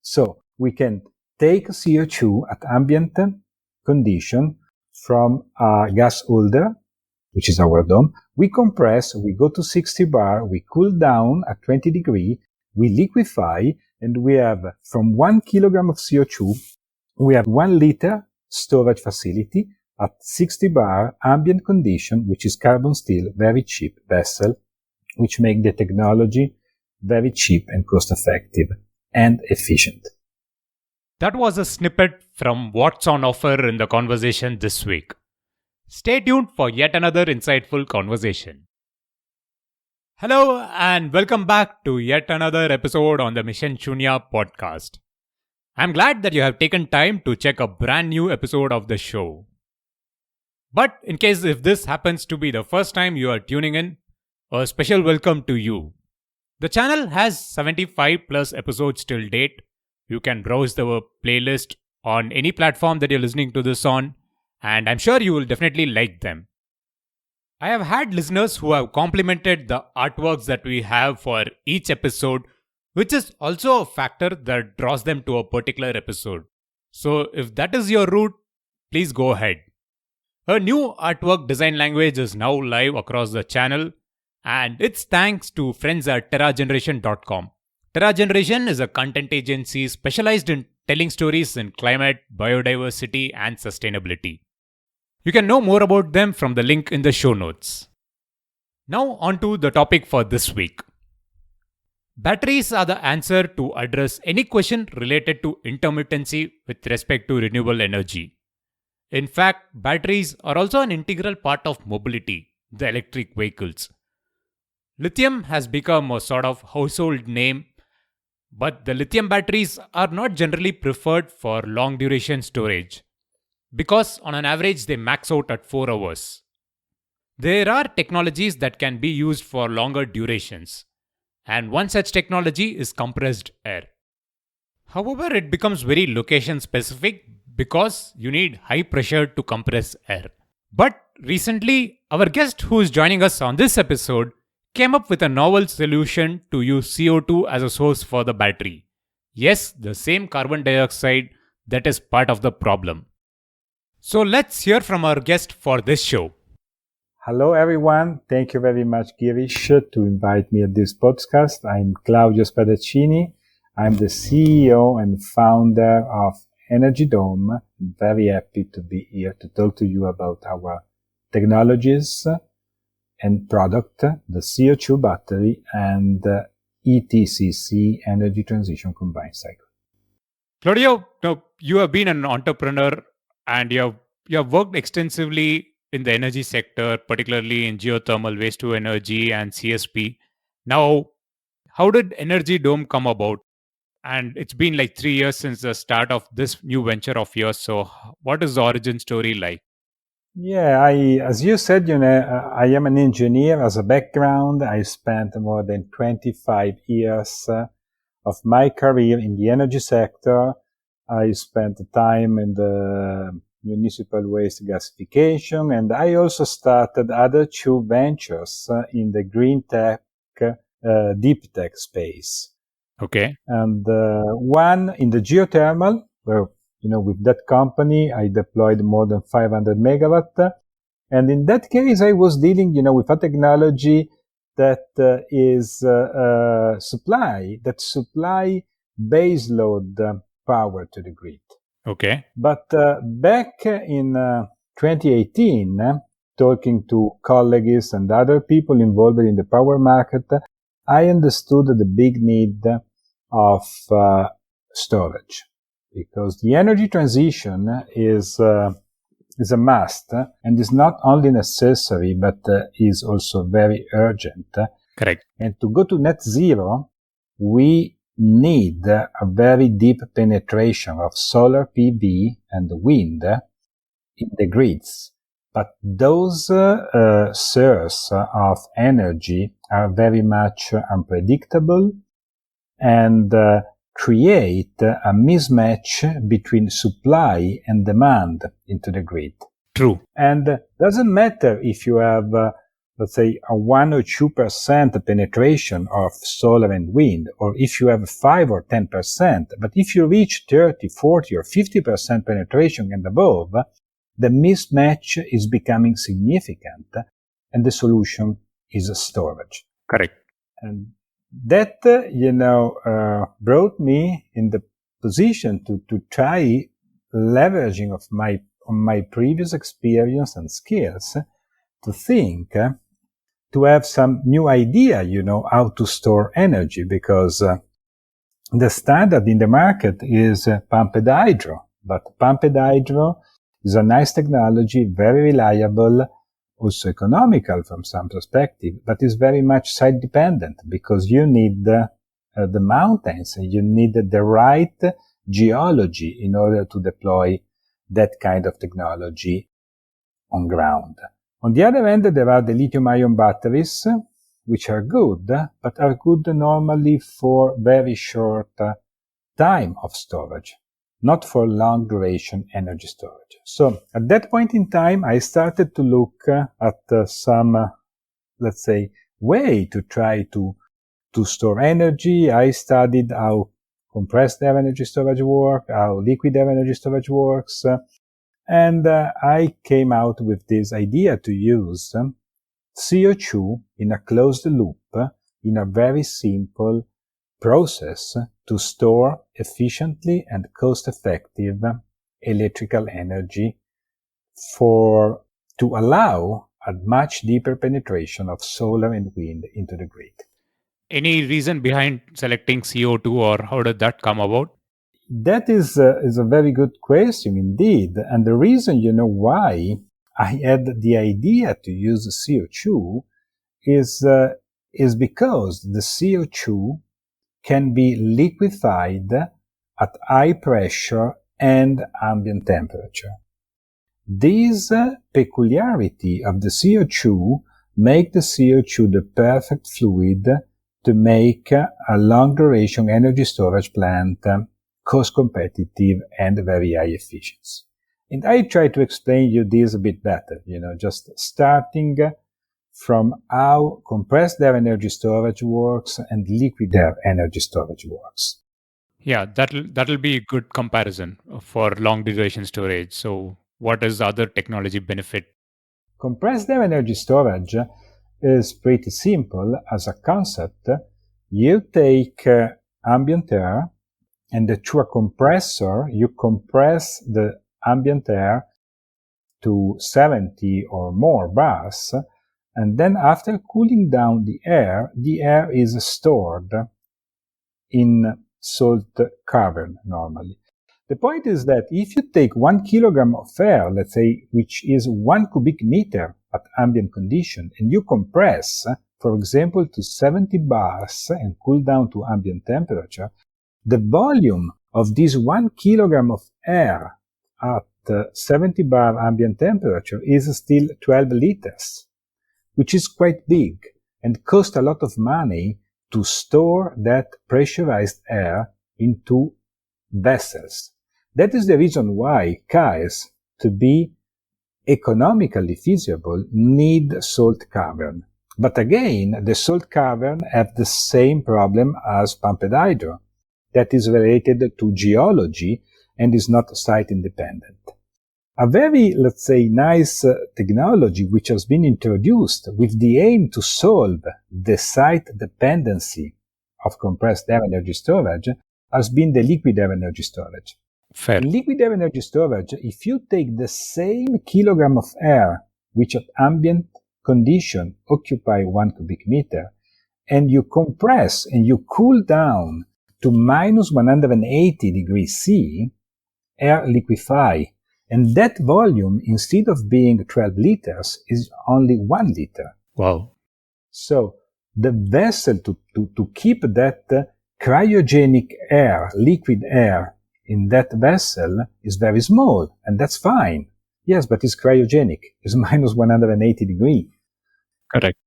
So we can take CO2 at ambient condition from a gas holder, which is our dome. We compress, we go to 60 bar, we cool down at 20 degree, we liquefy, and we have from 1 kilogram of CO2, we have 1 liter storage facility at 60 bar ambient condition, which is carbon steel, very cheap vessel, which make the technology very cheap and cost effective and efficient. That was a snippet from what's on offer in the conversation this week. Stay tuned for yet another insightful conversation. Hello and welcome back to yet another episode on the Mission Shunya podcast. I'm glad that you have taken time to check a brand new episode of the show. But in case if this happens to be the first time you are tuning in, a special welcome to you. The channel has 75 plus episodes till date. You can browse the playlist on any platform that you're listening to this on, and I'm sure you will definitely like them. I have had listeners who have complimented the artworks that we have for each episode, which is also a factor that draws them to a particular episode. So if that is your route, please go ahead. A new artwork design language is now live across the channel, and it's thanks to friends at terrageneration.com. TerraGeneration is a content agency specialized in telling stories in climate, biodiversity, and sustainability. You can know more about them from the link in the show notes. Now on to the topic for this week. Batteries are the answer to address any question related to intermittency with respect to renewable energy. In fact, batteries are also an integral part of mobility, the electric vehicles. Lithium has become a sort of household name, but the lithium batteries are not generally preferred for long duration storage because on an average they max out at 4 hours. There are technologies that can be used for longer durations, and one such technology is compressed air. However, it becomes very location specific because you need high pressure to compress air. But recently, our guest who is joining us on this episode came up with a novel solution to use CO2 as a source for the battery. Yes, the same carbon dioxide that is part of the problem. So let's hear from our guest for this show. Hello everyone, thank you very much Girish to invite me at this podcast. I'm Claudio Spadacini. I'm the CEO and founder of Energy Dome. I'm very happy to be here to talk to you about our technologies and product, the CO2 battery and ETCC, energy transition combined cycle. Claudio, you have been an entrepreneur and you have worked extensively in the energy sector, particularly in geothermal, waste to energy and CSP. Now, how did Energy Dome come about? And it's been like 3 years since the start of this new venture of yours. So what is the origin story like? Yeah, as you said, I am an engineer as a background. I spent more than 25 years of my career in the energy sector. I spent time in the municipal waste gasification, and I also started other 2 ventures in the green tech, deep tech space. Okay. And one in the geothermal, where with that company, I deployed more than 500 megawatt. And in that case, I was dealing, with a technology that is supply baseload power to the grid. Okay. But back in 2018, talking to colleagues and other people involved in the power market, I understood the big need of storage. Because the energy transition is a must and is not only necessary, but is also very urgent. Correct. And to go to net zero, we need a very deep penetration of solar PV and wind in the grids. But those sources of energy are very much unpredictable and create a mismatch between supply and demand into the grid. True. And doesn't matter if you have let's say, a 1 or 2% penetration of solar and wind, or if you have 5 or 10%, but if you reach 30, 40, or 50% penetration and above, the mismatch is becoming significant, and the solution is storage. Correct. And that, brought me in the position to try leveraging on my previous experience and skills to think, to have some new idea, how to store energy, because the standard in the market is pumped hydro, but pumped hydro is a nice technology, very reliable, also economical from some perspective, but is very much site dependent because you need the mountains and you need the right geology in order to deploy that kind of technology on ground. On the other hand, there are the lithium-ion batteries, which are good, but are good normally for very short time of storage, not for long duration energy storage. So at that point in time, I started to look at some, let's say, way to try to store energy. I studied how compressed air energy storage works, how liquid air energy storage works, and I came out with this idea to use CO2 in a closed loop in a very simple process to store efficiently and cost-effective electrical energy to allow a much deeper penetration of solar and wind into the grid. Any reason behind selecting CO2, or how did that come about? That is a very good question indeed. And the reason, why I had the idea to use CO2 is because the CO2 can be liquefied at high pressure and ambient temperature. This peculiarity of the CO2 make the CO2 the perfect fluid to make a long-duration energy storage plant cost-competitive and very high efficiency. And I try to explain you this a bit better, just starting from how compressed air energy storage works and liquid air energy storage works. Yeah, that'll be a good comparison for long duration storage. So what is the other technology benefit? Compressed air energy storage is pretty simple as a concept. You take ambient air, and through a compressor, you compress the ambient air to 70 or more bars, and then after cooling down the air is stored in salt cavern normally. The point is that if you take 1 kilogram of air, let's say, which is 1 cubic meter at ambient condition, and you compress, for example, to 70 bars and cool down to ambient temperature, the volume of this 1 kilogram of air at 70 bar ambient temperature is still 12 liters, which is quite big and costs a lot of money to store that pressurized air into vessels. That is the reason why cars, to be economically feasible, need salt cavern. But again, the salt cavern have the same problem as pumped hydro, that is related to geology and is not site independent. A very, let's say, nice technology which has been introduced with the aim to solve the site dependency of compressed air energy storage has been the liquid air energy storage. Fair. In liquid air energy storage, if you take the same kilogram of air which at ambient condition occupy 1 cubic meter, and you compress and you cool down to minus 180 degrees C, air liquefy. And that volume, instead of being 12 liters, is only 1 liter. Wow. So the vessel to keep that cryogenic air, liquid air, in that vessel is very small, and that's fine. Yes, but it's cryogenic. It's minus 180 degrees. Correct.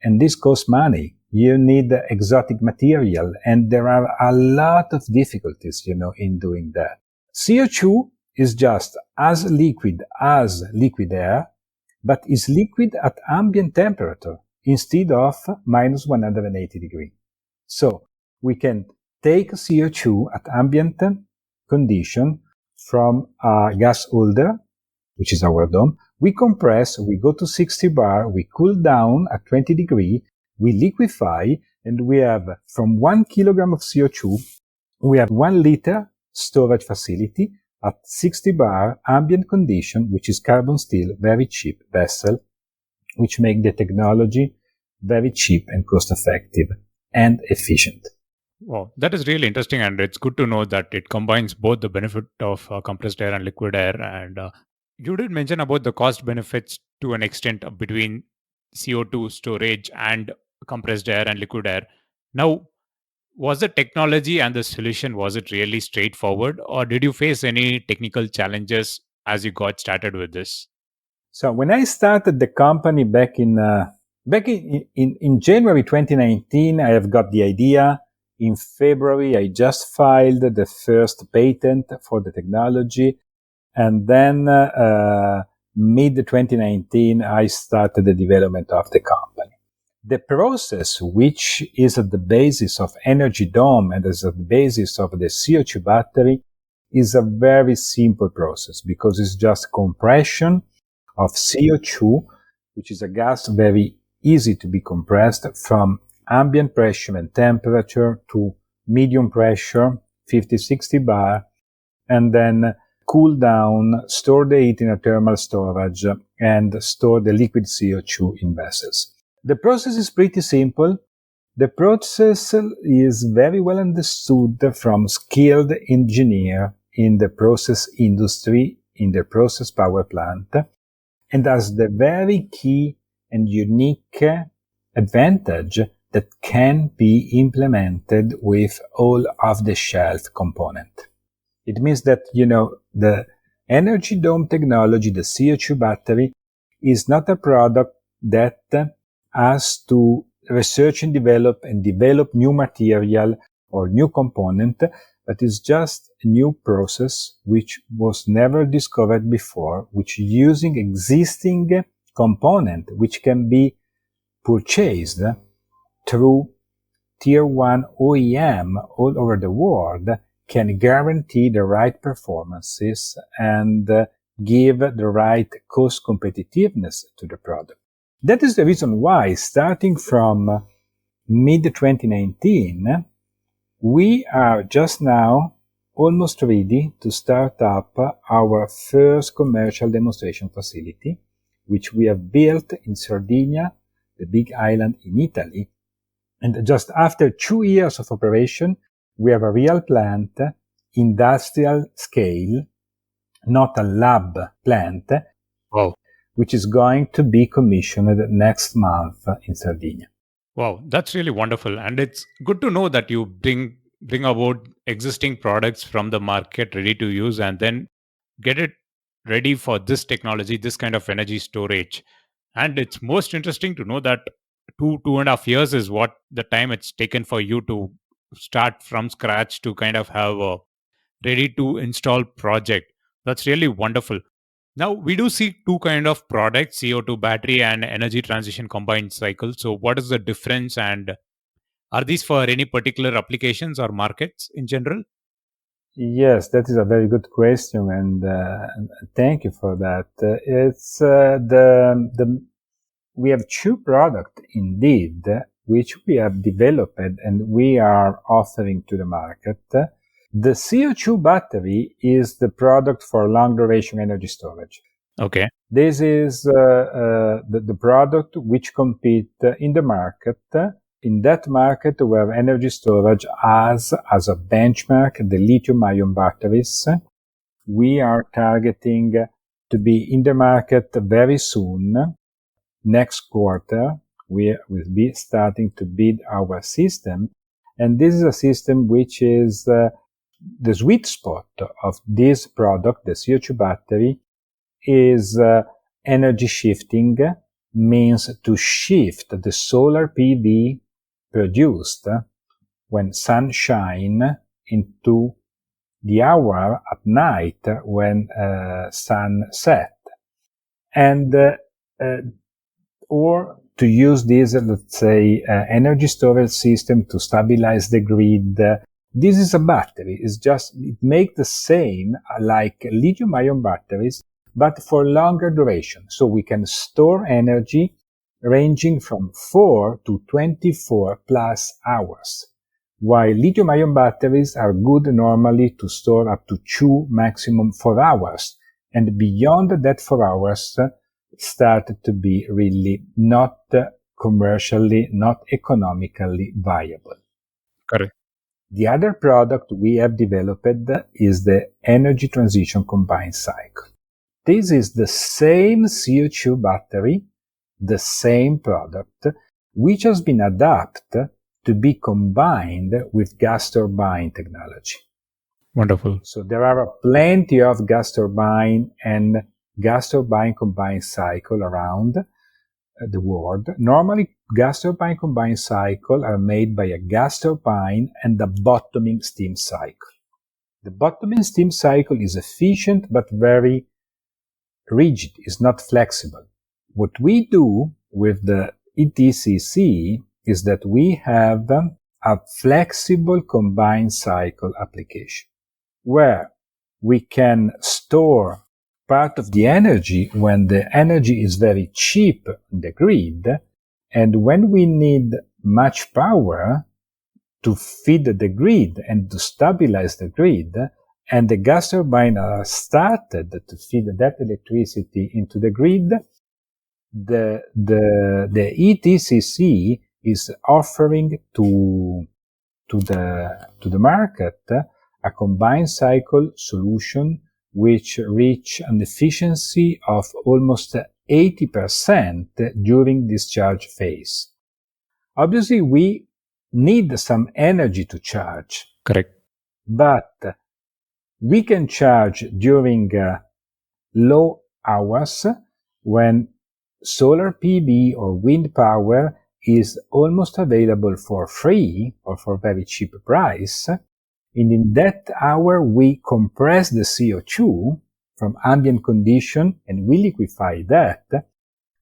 And this costs money. You need exotic material, and there are a lot of difficulties, in doing that. CO2 is just as liquid air, but is liquid at ambient temperature instead of minus 180 degrees. So we can take CO2 at ambient condition from a gas holder, which is our dome. We compress, we go to 60 bar, we cool down at 20 degrees, we liquefy, and we have from 1 kilogram of CO2, we have 1 liter storage facility at 60 bar ambient condition, which is carbon steel, very cheap vessel, which make the technology very cheap and cost effective and efficient. Wow, that is really interesting, and it's good to know that it combines both the benefit of compressed air and liquid air. And you did mention about the cost benefits to an extent between CO2 storage and compressed air and liquid air. Now, was the technology and the solution, was it really straightforward, or did you face any technical challenges as you got started with this? So when I started the company back in January 2019, I have got the idea. In February, I just filed the first patent for the technology. And then mid 2019, I started the development of the company. The process, which is at the basis of Energy Dome and is at the basis of the CO2 battery, is a very simple process because it's just compression of CO2, which is a gas very easy to be compressed from ambient pressure and temperature to medium pressure, 50-60 bar, and then cool down, store the heat in a thermal storage, and store the liquid CO2 in vessels. The process is pretty simple. The process is very well understood from skilled engineer in the process industry, in the process power plant, and has the very key and unique advantage that can be implemented with all off-the-shelf component. It means that, the Energy Dome technology, the CO2 battery, is not a product that has to research and develop new material or new component, but is just a new process which was never discovered before, which using existing component which can be purchased through tier 1 OEM all over the world, can guarantee the right performances and give the right cost competitiveness to the product. That is the reason why, starting from mid-2019, we are just now almost ready to start up our first commercial demonstration facility, which we have built in Sardinia, the big island in Italy. And just after 2 years of operation, we have a real plant, industrial scale, not a lab plant, Wow. which is going to be commissioned next month in Sardinia. Wow, that's really wonderful. And it's good to know that you bring about existing products from the market ready to use and then get it ready for this technology, this kind of energy storage. And it's most interesting to know that 2.5 years is what the time it's taken for you to start from scratch to kind of have a ready to install project. That's really wonderful. Now we do see two kind of products, CO2 battery and energy transition combined cycle. So what is the difference, and are these for any particular applications or markets in general? Yes, that is a very good question, and thank you for that. We have two products indeed, which we have developed and we are offering to the market. The CO2 battery is the product for long duration energy storage. Okay. This is the product which compete in the market. In that market, we have energy storage as a benchmark, the lithium-ion batteries. We are targeting to be in the market very soon. Next quarter, we will be starting to bid our system. And this is a system which is the sweet spot of this product, the CO2 battery, is energy shifting, means to shift the solar PV produced when sun shine into the hour at night when sun set. And or to use this, let's say, energy storage system to stabilize the grid. This is a battery. It makes the same like lithium-ion batteries, but for longer duration. So we can store energy ranging from 4 to 24 plus hours, while lithium-ion batteries are good normally to store up to 2, maximum 4 hours. And beyond that 4 hours, started to be really not commercially, not economically viable. Correct. The other product we have developed is the energy transition combined cycle. This is the same CO2 battery, the same product, which has been adapted to be combined with gas turbine technology. Wonderful. So there are plenty of gas turbine and gas turbine combined cycle around the world. Normally, gas turbine combined cycle are made by a gas turbine and a bottoming steam cycle. The bottoming steam cycle is efficient but very rigid, is not flexible. What we do with the ETCC is that we have a flexible combined cycle application where we can store part of the energy when the energy is very cheap in the grid, and when we need much power to feed the grid and to stabilize the grid, and the gas turbine are started to feed that electricity into the grid, the ETCC is offering to the market a combined cycle solution which reach an efficiency of almost 80% during discharge phase. Obviously, we need some energy to charge. Correct. But we can charge during low hours when solar PV or wind power is almost available for free or for very cheap price. And in that hour, we compress the CO2 from ambient condition and we liquefy that.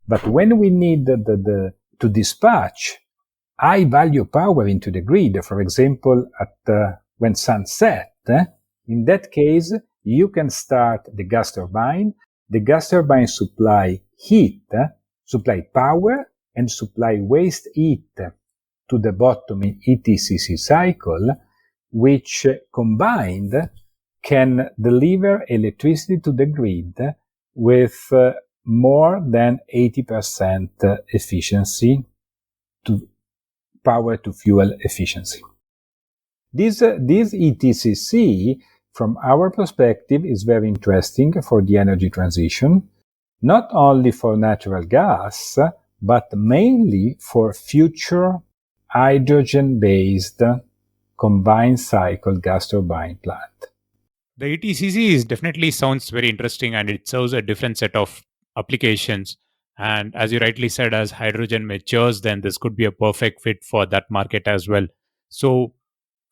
But when we need to dispatch high value power into the grid, for example, when sun set, in that case, you can start the gas turbine. The gas turbine supply heat, supply power, and supply waste heat to the bottoming ETCC cycle, which combined can deliver electricity to the grid with more than 80% efficiency to power to fuel efficiency. This ETCC, from our perspective, is very interesting for the energy transition, not only for natural gas, but mainly for future hydrogen-based combined cycle gas turbine plant. The ETCC definitely sounds very interesting, and it serves a different set of applications. And as you rightly said, as hydrogen matures, then this could be a perfect fit for that market as well. So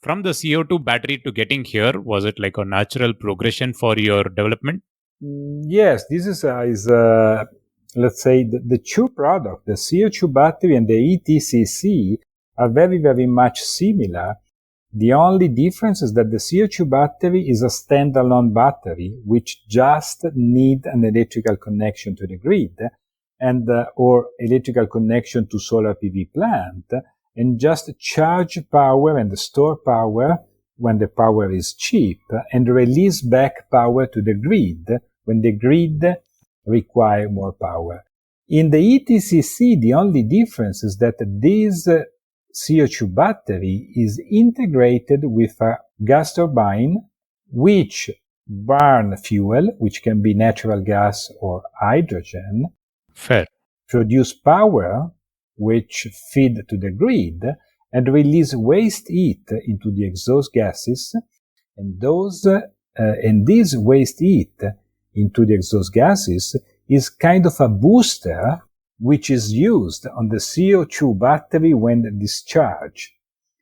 from the CO2 battery to getting here, was it like a natural progression for your development? Yes, this is let's say, the two products, the CO2 battery and the ETCC, are very, very much similar. The only difference is that the CO2 battery is a standalone battery, which just need an electrical connection to the grid and or electrical connection to solar PV plant, and just charge power and store power when the power is cheap, and release back power to the grid when the grid require more power. In the ETCC, the only difference is that this CO2 battery is integrated with a gas turbine which burn fuel, which can be natural gas or hydrogen, Fair. produce power, which feed to the grid, and release waste heat into the exhaust gases, and this waste heat into the exhaust gases is kind of a booster which is used on the CO2 battery when discharged.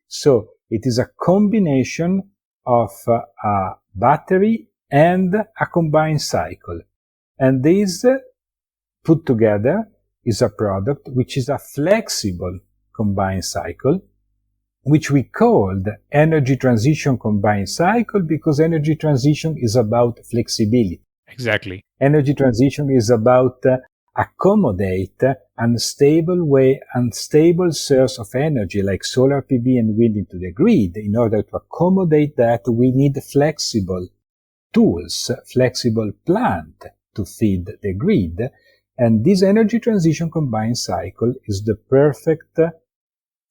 So it is a combination of a battery and a combined cycle. And this put together is a product which is a flexible combined cycle, which we call the energy transition combined cycle, because energy transition is about flexibility. Exactly. Energy transition is about accommodate unstable source of energy like solar PV and wind into the grid. In order to accommodate that, we need flexible tools, flexible plant to feed the grid. And this energy transition combined cycle is the perfect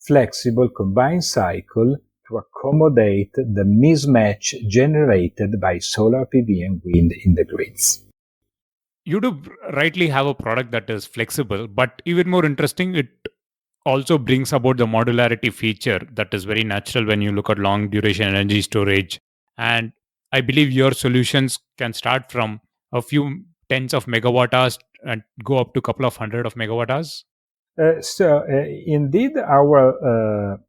flexible combined cycle to accommodate the mismatch generated by solar PV and wind in the grids. You do rightly have a product that is flexible, but even more interesting, it also brings about the modularity feature that is very natural when you look at long duration energy storage. And I believe your solutions can start from a few tens of megawatt hours and go up to a couple of hundred of megawatt hours. Indeed, our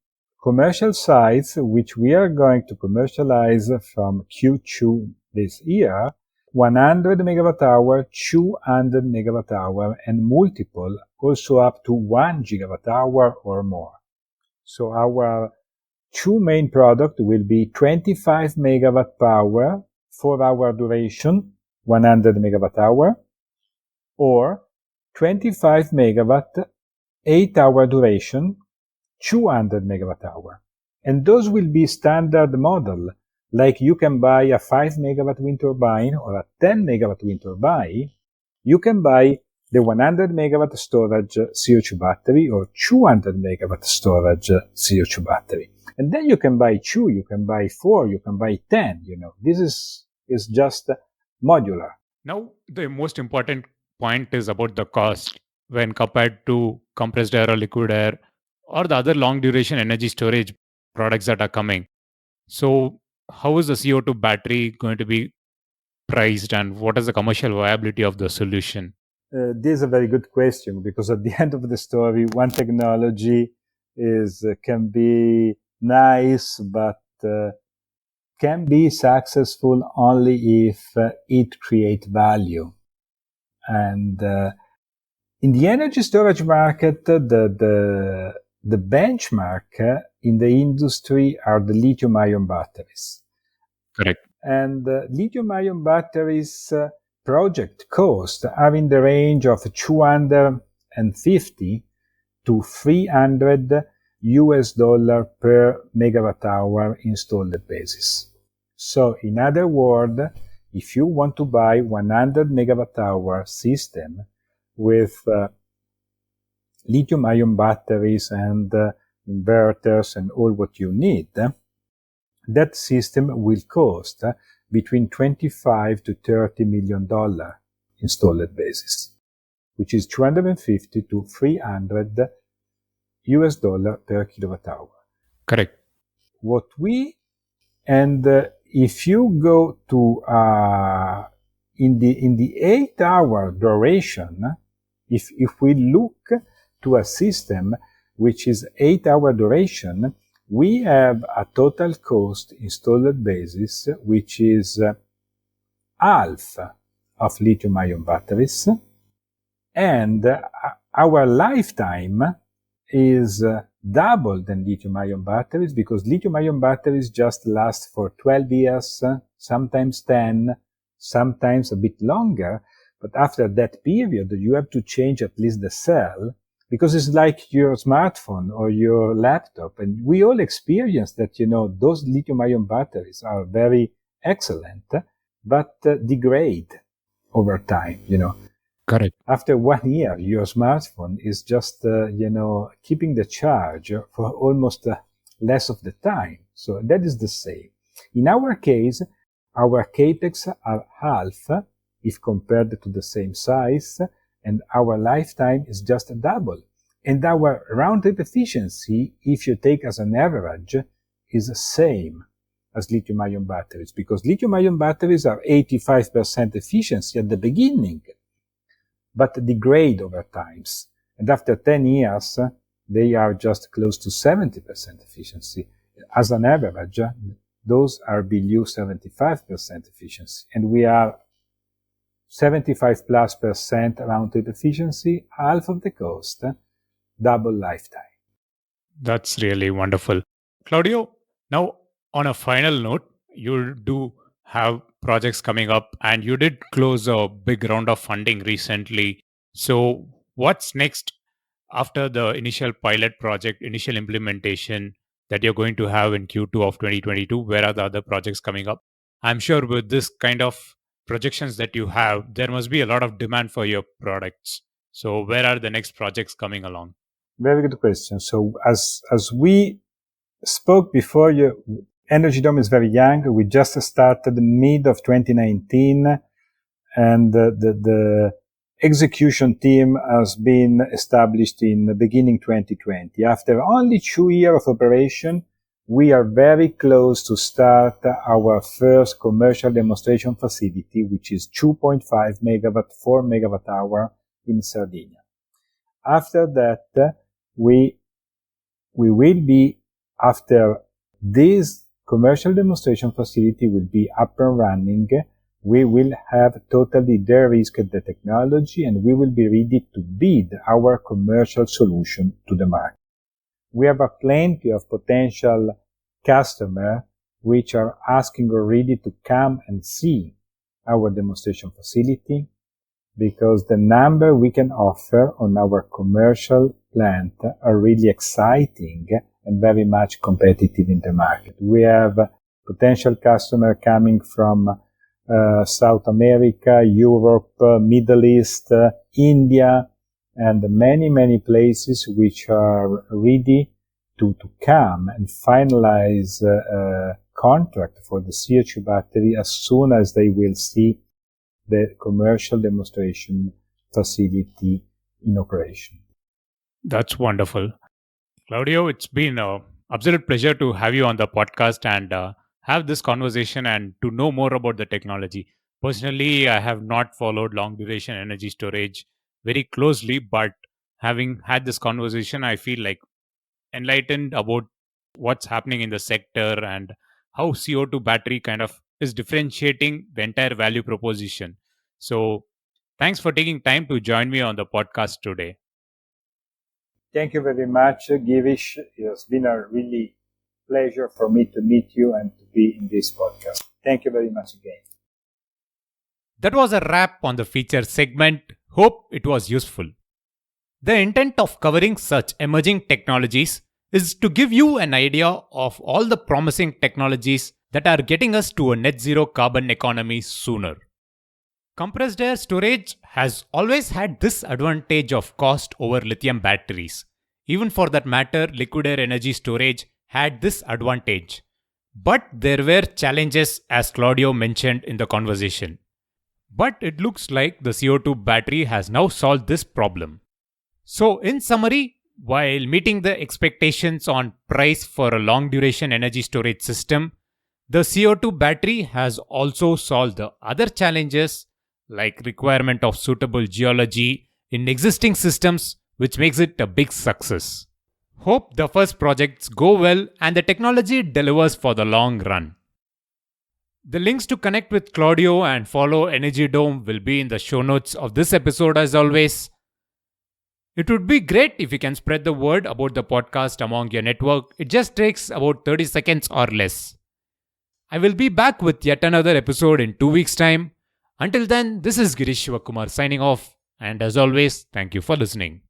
commercial sites, which we are going to commercialize from Q2 this year, 100 megawatt hour, 200 megawatt hour, and multiple, also up to 1 gigawatt hour or more. So our two main products will be 25 megawatt power, 4-hour duration, 100 megawatt hour, or 25 megawatt, 8-hour duration, 200 megawatt hour. And those will be standard model. Like you can buy a 5 megawatt wind turbine or a 10 megawatt wind turbine. You can buy the 100 megawatt storage CO2 battery or 200 megawatt storage CO2 battery. And then you can buy 2, you can buy 4, you can buy 10, This is just modular. Now, the most important point is about the cost when compared to compressed air or liquid air or the other long duration energy storage products that are coming. So, how is the CO2 battery going to be priced and what is the commercial viability of the solution? This is a very good question, because at the end of the story, one technology can be nice, but can be successful only if it creates value. And in the energy storage market, the benchmark in the industry are the lithium-ion batteries. Correct. And lithium-ion batteries project costs are in the range of 250 to 300 US dollar per megawatt hour installed basis. So in other words, if you want to buy 100 megawatt hour system with lithium-ion batteries and inverters and all what you need, that system will cost between 25 to 30 million dollar installed basis, which is 250 to 300 US dollar per kilowatt hour. Correct. If you go to in the 8-hour duration, if we look to a system which is 8-hour duration, we have a total cost installed basis which is half of lithium-ion batteries, and our lifetime is double than lithium-ion batteries, because lithium-ion batteries just last for 12 years, sometimes 10, sometimes a bit longer. But after that period, you have to change at least the cell, because it's like your smartphone or your laptop. And we all experience that, those lithium-ion batteries are very excellent, but degrade over time, Correct. After 1 year, your smartphone is just, keeping the charge for almost less of the time. So that is the same. In our case, our capex are half if compared to the same size, and our lifetime is just double. And our round-trip efficiency, if you take as an average, is the same as lithium-ion batteries, because lithium-ion batteries are 85% efficiency at the beginning, but degrade over times. And after 10 years, they are just close to 70% efficiency. As an average, those are below 75% efficiency. And we are 75+% round trip efficiency, half of the cost, double lifetime. That's really wonderful. Claudio, now on a final note, you do have projects coming up and you did close a big round of funding recently. So, what's next after the initial pilot project, initial implementation that you're going to have in Q2 of 2022? Where are the other projects coming up? I'm sure with this kind of projections that you have, there must be a lot of demand for your products. So, where are the next projects coming along? Very good question. So as we spoke before, Energy Dome is very young. We just started mid of 2019, and the execution team has been established in the beginning 2020. After only 2 years of operation, we are very close to start our first commercial demonstration facility, which is 2.5 megawatt, 4 megawatt hour in Sardinia. After that, we will be, after this commercial demonstration facility will be up and running, we will have totally de-risked the technology and we will be ready to bid our commercial solution to the market. We have a plenty of potential customers which are asking already to come and see our demonstration facility, because the number we can offer on our commercial plant are really exciting and very much competitive in the market. We have potential customer coming from South America, Europe, Middle East, India, and many places which are ready to come and finalize a contract for the CO2 battery as soon as they will see the commercial demonstration facility in operation. That's wonderful. Claudio, it's been an absolute pleasure to have you on the podcast and have this conversation and to know more about the technology. Personally, I have not followed long duration energy storage very closely, but having had this conversation, I feel like enlightened about what's happening in the sector and how CO2 battery kind of is differentiating the entire value proposition. So, thanks for taking time to join me on the podcast today. Thank you very much, Girish. It has been a really pleasure for me to meet you and to be in this podcast. Thank you very much again. That was a wrap on the feature segment. Hope it was useful. The intent of covering such emerging technologies is to give you an idea of all the promising technologies that are getting us to a net zero carbon economy sooner. Compressed air storage has always had this advantage of cost over lithium batteries. Even for that matter, liquid air energy storage had this advantage. But there were challenges, as Claudio mentioned in the conversation. But it looks like the CO2 battery has now solved this problem. So, in summary, while meeting the expectations on price for a long duration energy storage system, the CO2 battery has also solved the other challenges like requirement of suitable geology in existing systems, which makes it a big success. Hope the first projects go well and the technology delivers for the long run. The links to connect with Claudio and follow Energy Dome will be in the show notes of this episode as always. It would be great if you can spread the word about the podcast among your network. It just takes about 30 seconds or less. I will be back with yet another episode in 2 weeks' time. Until then, this is Girish Shivakumar signing off, and as always, thank you for listening.